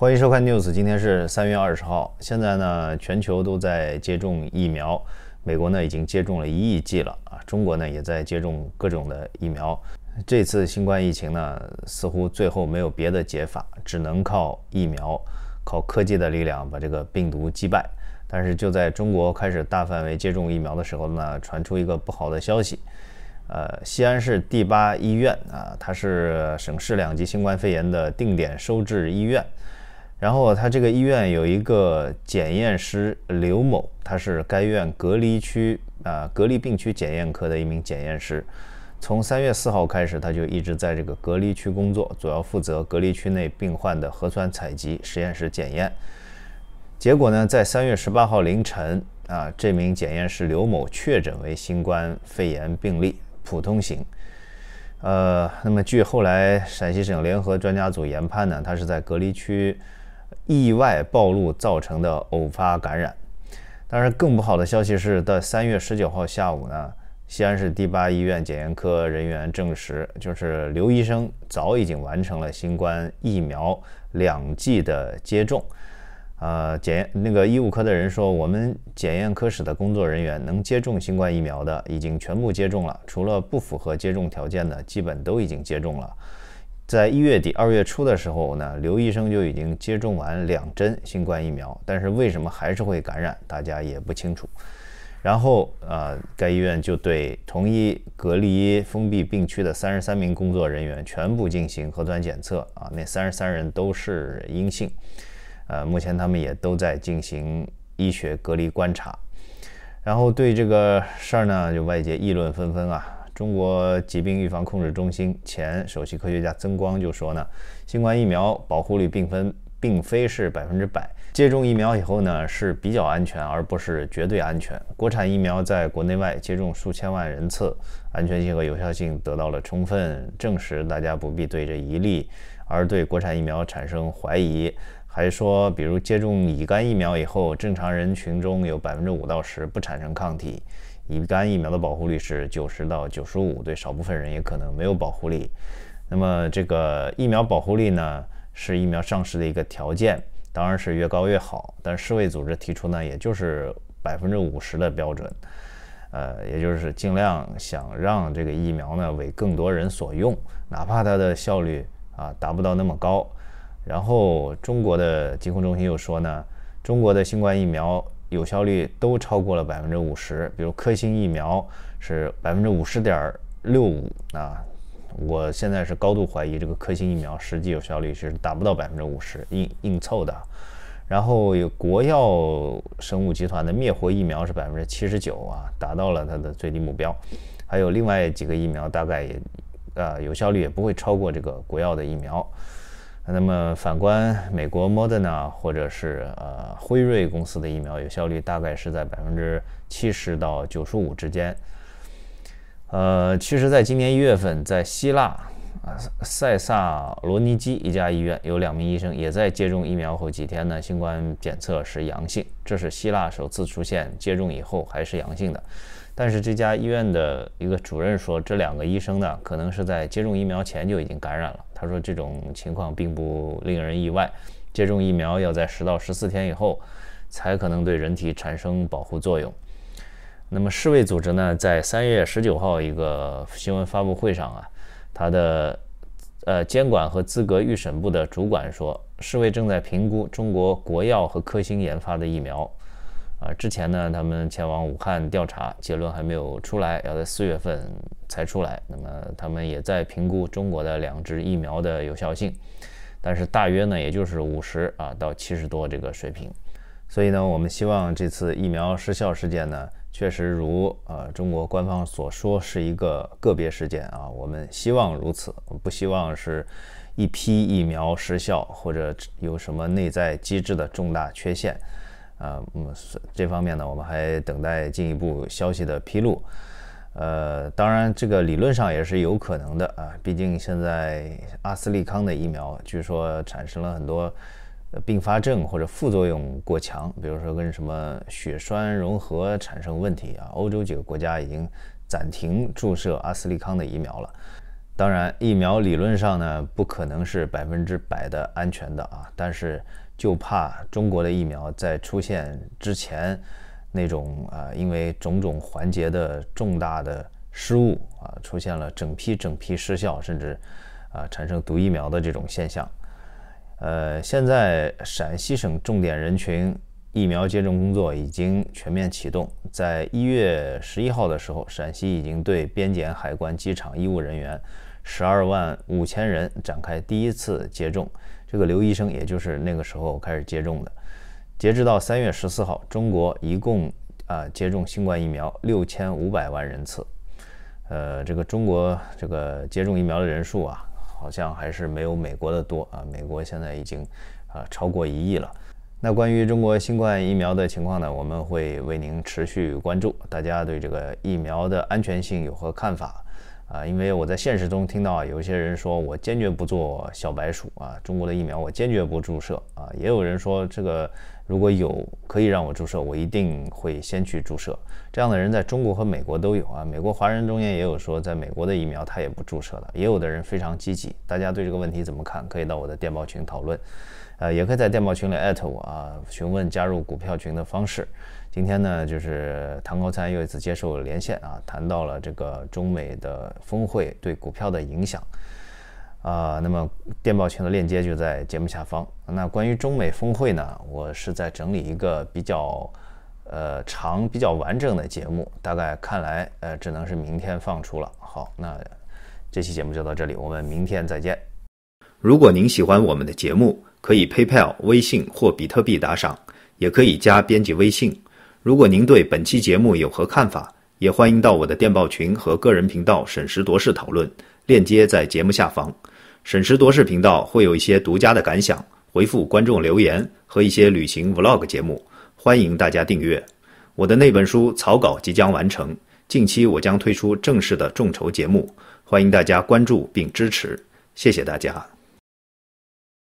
欢迎收看 News， 今天是3月20号。现在呢，全球都在接种疫苗，美国呢已经接种了1亿剂了啊，中国呢也在接种各种的疫苗。这次新冠疫情呢，似乎最后没有别的解法，只能靠疫苗，靠科技的力量把这个病毒击败。但是就在中国开始大范围接种疫苗的时候呢，传出一个不好的消息。西安市第8医院啊，它是省市2级新冠肺炎的定点收治医院。然后他这个医院有一个检验师刘某，他是该院隔离病区检验科的一名检验师。从3月4号开始，他就一直在这个隔离区工作，主要负责隔离区内病患的核酸采集、实验室检验。结果呢，在3月18号凌晨这名检验师刘某确诊为新冠肺炎病例，普通型。那么据后来陕西省联合专家组研判呢，他是在隔离区意外暴露造成的偶发感染。当然，更不好的消息是，在3月19号下午呢，西安市第8医院检验科人员证实，就是刘医生早已经完成了新冠疫苗2剂的接种。那个医务科的人说，我们检验科室的工作人员能接种新冠疫苗的已经全部接种了，除了不符合接种条件的，基本都已经接种了。在1月底2月初的时候呢，刘医生就已经接种完2针新冠疫苗，但是为什么还是会感染，大家也不清楚。然后该医院就对同一隔离封闭病区的33名工作人员全部进行核酸检测那33人都是阴性。目前他们也都在进行医学隔离观察。然后对这个事儿呢，就外界议论纷纷中国疾病预防控制中心前首席科学家曾光就说呢，新冠疫苗保护率并非是100%，接种疫苗以后呢是比较安全，而不是绝对安全。国产疫苗在国内外接种数千万人次，安全性和有效性得到了充分证实，大家不必对这疑虑而对国产疫苗产生怀疑。还说，比如接种乙肝疫苗以后，正常人群中有5%到10%不产生抗体。乙肝疫苗的保护率是90%到95%，对少部分人也可能没有保护力。那么这个疫苗保护力呢，是疫苗上市的一个条件，当然是越高越好。但世卫组织提出呢，也就是50%的标准，也就是尽量想让这个疫苗呢为更多人所用，哪怕它的效率达不到那么高。然后中国的疾控中心又说呢，中国的新冠疫苗有效率都超过了50%，比如科兴疫苗是50.65%我现在是高度怀疑这个科兴疫苗实际有效率是达不到50%，硬凑的。然后有国药生物集团的灭活疫苗是79%达到了它的最低目标。还有另外几个疫苗大概也有效率也不会超过这个国药的疫苗。那么反观美国 Moderna 或者是辉瑞公司的疫苗有效率大概是在70%到95%之间。其实在今年1月份，在希腊塞萨罗尼基一家医院有2名医生也在接种疫苗后几天呢，新冠检测是阳性，这是希腊首次出现接种以后还是阳性的。但是这家医院的一个主任说，这2个医生呢，可能是在接种疫苗前就已经感染了。他说这种情况并不令人意外，接种疫苗要在10到14天以后才可能对人体产生保护作用。那么世卫组织呢，在3月19号一个新闻发布会上他的监管和资格预审部的主管说，世卫正在评估中国国药和科兴研发的疫苗。之前呢，他们前往武汉调查，结论还没有出来，要在4月份才出来。那么他们也在评估中国的2支疫苗的有效性，但是大约呢，也就是50到70多这个水平。所以呢，我们希望这次疫苗失效事件呢，确实如中国官方所说是一个个别事件我们希望如此，我们不希望是一批疫苗失效或者有什么内在机制的重大缺陷。这方面呢，我们还等待进一步消息的披露。当然这个理论上也是有可能的毕竟现在阿斯利康的疫苗据说产生了很多并发症或者副作用过强，比如说跟什么血栓融合产生问题欧洲几个国家已经暂停注射阿斯利康的疫苗了。当然，疫苗理论上呢不可能是100%的安全的啊，但是就怕中国的疫苗在出现之前那种因为种种环节的重大的失误出现了整批失效，甚至产生毒疫苗的这种现象。现在陕西省重点人群疫苗接种工作已经全面启动，在1月11号的时候，陕西已经对边检、海关、机场医务人员12万5千人展开第一次接种。这个刘医生也就是那个时候开始接种的。截止到3月14号，中国一共接种新冠疫苗6500万人次。这个中国这个接种疫苗的人数好像还是没有美国的多美国现在已经超过1亿了。那关于中国新冠疫苗的情况呢，我们会为您持续关注。大家对这个疫苗的安全性有何看法因为我在现实中听到有些人说我坚决不做小白鼠中国的疫苗我坚决不注射也有人说这个如果有可以让我注射，我一定会先去注射。这样的人在中国和美国都有美国华人中间也有说在美国的疫苗他也不注射的，也有的人非常积极。大家对这个问题怎么看？可以到我的电报群讨论，也可以在电报群里@我询问加入股票群的方式。今天呢，就是唐高灿又一次接受连线谈到了这个中美的峰会对股票的影响那么电报群的链接就在节目下方。那关于中美峰会呢，我是在整理一个比较长、比较完整的节目，大概看来只能是明天放出了。好，那这期节目就到这里，我们明天再见。如果您喜欢我们的节目，可以 PayPal、微信或比特币打赏，也可以加编辑微信。如果您对本期节目有何看法，也欢迎到我的电报群和个人频道审时度势讨论，链接在节目下方。审时度势频道会有一些独家的感想，回复观众留言和一些旅行 Vlog 节目，欢迎大家订阅。我的那本书草稿即将完成，近期我将推出正式的众筹节目，欢迎大家关注并支持，谢谢大家。